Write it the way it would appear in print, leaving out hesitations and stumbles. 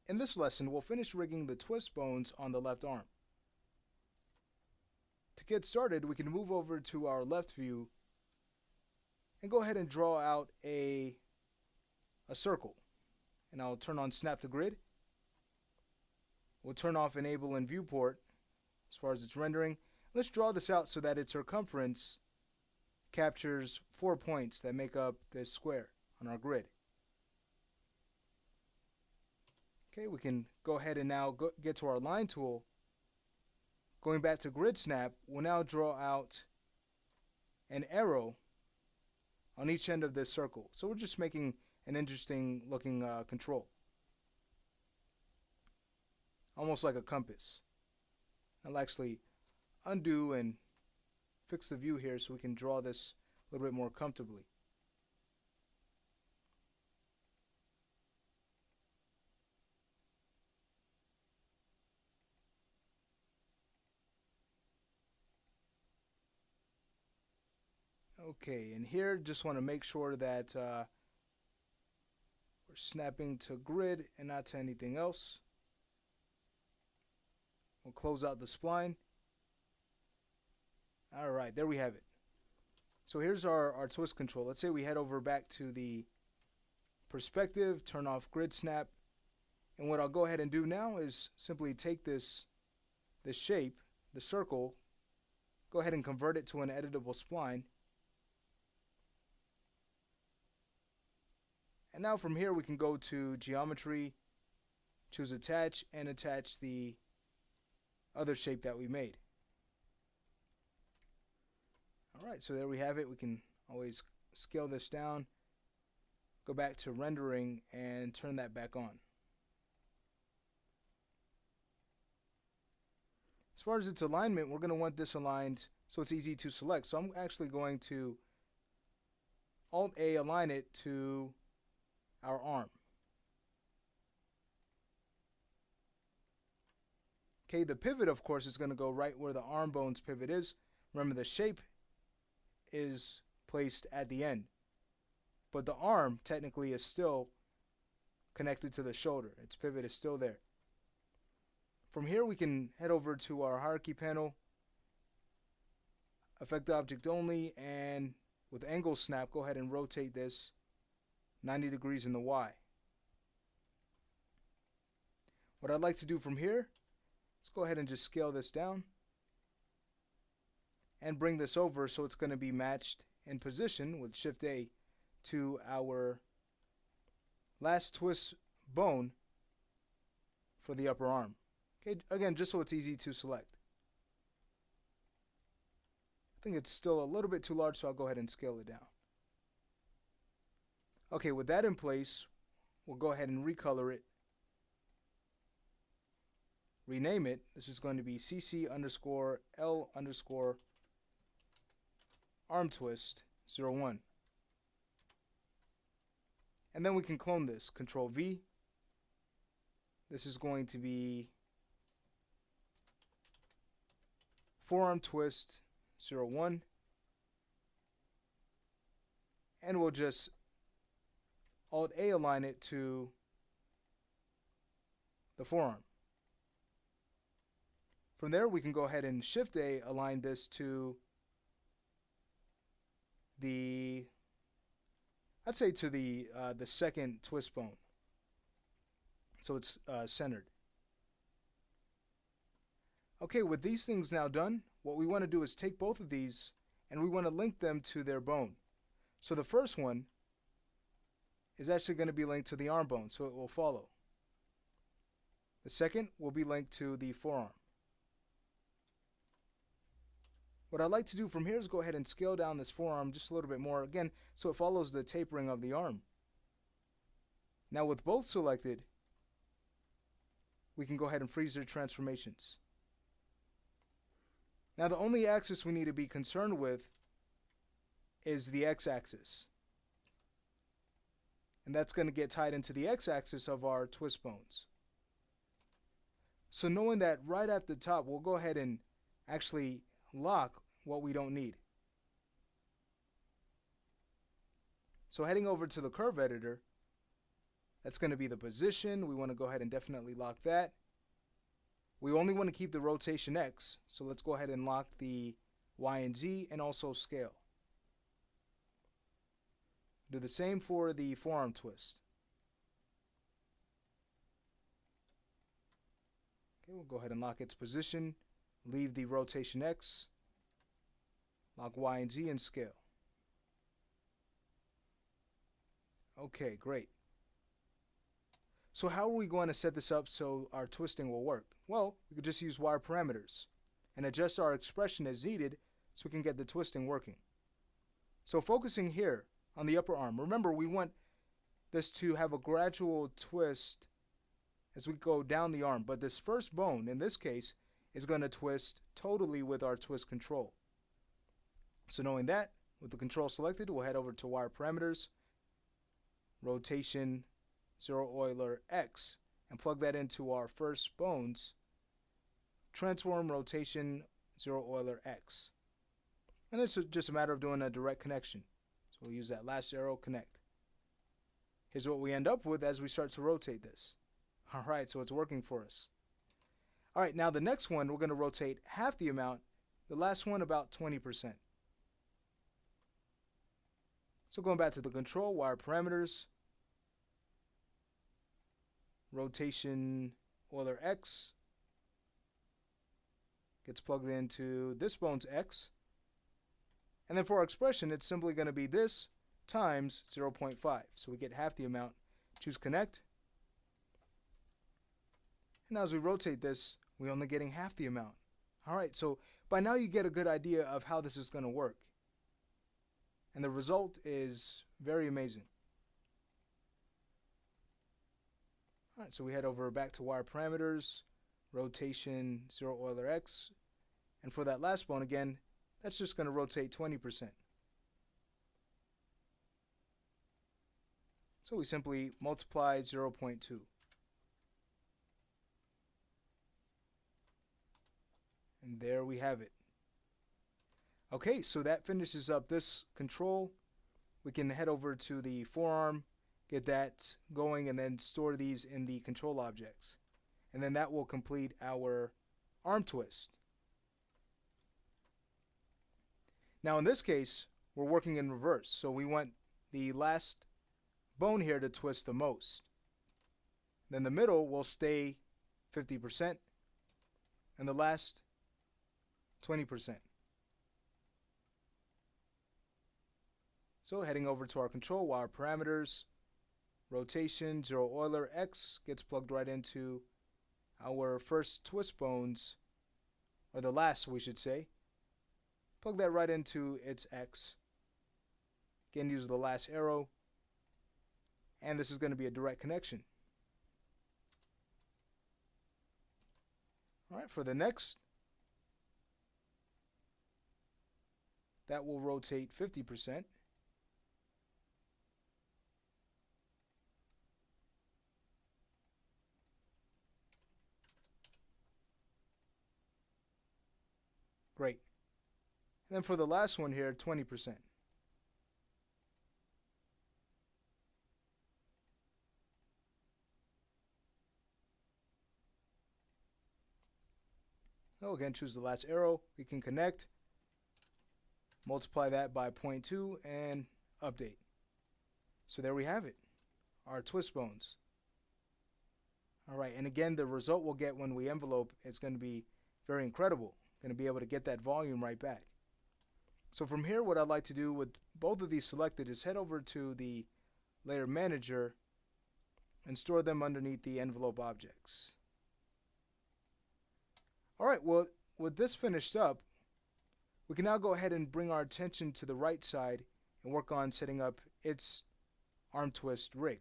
In this lesson, we'll finish rigging the twist bones on the left arm. To get started, we can move over to our left view and go ahead and draw out a circle. And I'll turn on Snap to Grid. We'll turn off Enable in Viewport as far as its rendering. Let's draw this out so that its circumference captures 4 points that make up this square on our grid. Okay, we can go ahead and now get to our line tool. Going back to Grid Snap, we'll now draw out an arrow on each end of this circle. So we're just making an interesting looking control. Almost like a compass. I'll actually undo and fix the view here so we can draw this a little bit more comfortably. Okay, and here just want to make sure that we're snapping to grid and not to anything else. We'll close out the spline. Alright, there we have it. So here's our twist control. Let's say we head over back to the perspective, turn off grid snap, and what I'll go ahead and do now is simply take this shape, the circle, go ahead and convert it to an editable spline. And now from here we can go to geometry, choose attach, and attach the other shape that we made. Alright, so there we have it. We can always scale this down, go back to rendering, and turn that back on. As far as its alignment, we're going to want this aligned so it's easy to select. So I'm actually going to Alt-A align it to our arm. Okay, the pivot, of course, is going to go right where the arm bone's pivot is. Remember, the shape is placed at the end, but the arm technically is still connected to the shoulder. Its pivot is still there. From here, we can head over to our hierarchy panel, affect object only, and with angle snap, go ahead and rotate this 90 degrees in the Y. What I'd like to do from here, let's go ahead and just scale this down and bring this over so it's going to be matched in position with Shift A to our last twist bone for the upper arm. Okay, again, just so it's easy to select. I think it's still a little bit too large, so I'll go ahead and scale it down. Okay, with that in place, we'll go ahead and recolor it. Rename it. This is going to be CC_L_ arm twist 01. And then we can clone this. Control V. This is going to be forearm twist 01. And we'll just Alt-A align it to the forearm. From there, we can go ahead and Shift-A align this to the, I'd say to the second twist bone, so it's centered. Okay, with these things now done, what we want to do is take both of these and we want to link them to their bone. So the first one is actually going to be linked to the arm bone, so it will follow. The second will be linked to the forearm. What I'd like to do from here is go ahead and scale down this forearm just a little bit more, again, so it follows the tapering of the arm. Now with both selected, we can go ahead and freeze their transformations. Now the only axis we need to be concerned with is the x-axis. And that's going to get tied into the x-axis of our twist bones. So knowing that right at the top, we'll go ahead and actually lock what we don't need. So heading over to the curve editor, That's going to be the position. We want to go ahead and definitely lock that. We only want to keep the rotation X, so let's go ahead and lock the Y and Z and also scale. Do the same for the forearm twist. Okay, we'll go ahead and lock its position, leave the rotation X, lock Y and Z and scale. Okay, great. So how are we going to set this up so our twisting will work? Well, we could just use wire parameters and adjust our expression as needed so we can get the twisting working. So focusing here on the upper arm, remember we want this to have a gradual twist as we go down the arm, but this first bone, in this case, is going to twist totally with our twist control. So knowing that, with the control selected, we'll head over to wire parameters, rotation, 0 Euler X, and plug that into our first bones, transform rotation 0 Euler X. And it's just a matter of doing a direct connection. So we'll use that last arrow, connect. Here's what we end up with as we start to rotate this. Alright, so it's working for us. Alright, now the next one we're going to rotate half the amount, the last one about 20%. So going back to the control, wire parameters, rotation Euler X gets plugged into this bone's X, and then for our expression it's simply going to be this times 0.5, so we get half the amount. Choose connect, and now as we rotate this we're only getting half the amount. Alright, so by now you get a good idea of how this is going to work, and the result is very amazing. Alright, so we head over back to wire parameters, rotation 0 Euler X, and for that last bone again, that's just going to rotate 20%. So we simply multiply 0.2. And there we have it. Okay, so that finishes up this control. We can head over to the forearm, get that going, and then store these in the control objects. And then that will complete our arm twist. Now in this case, we're working in reverse, so we want the last bone here to twist the most. Then the middle will stay 50%, and the last 20%. So heading over to our control, wire parameters, rotation 0 Euler X gets plugged right into our first twist bones, or the last we should say. Plug that right into its X. Again, use the last arrow, and this is going to be a direct connection. Alright, for the next, that will rotate 50%. Great. And then for the last one here, 20%. So again, choose the last arrow. We can connect, multiply that by 0.2, and update. So there we have it, our twist bones. Alright, and again, the result we'll get when we envelope is going to be very incredible. Going to be able to get that volume right back. So from here, what I'd like to do with both of these selected is head over to the layer manager and store them underneath the envelope objects. Alright, well, with this finished up, we can now go ahead and bring our attention to the right side and work on setting up its arm twist rig.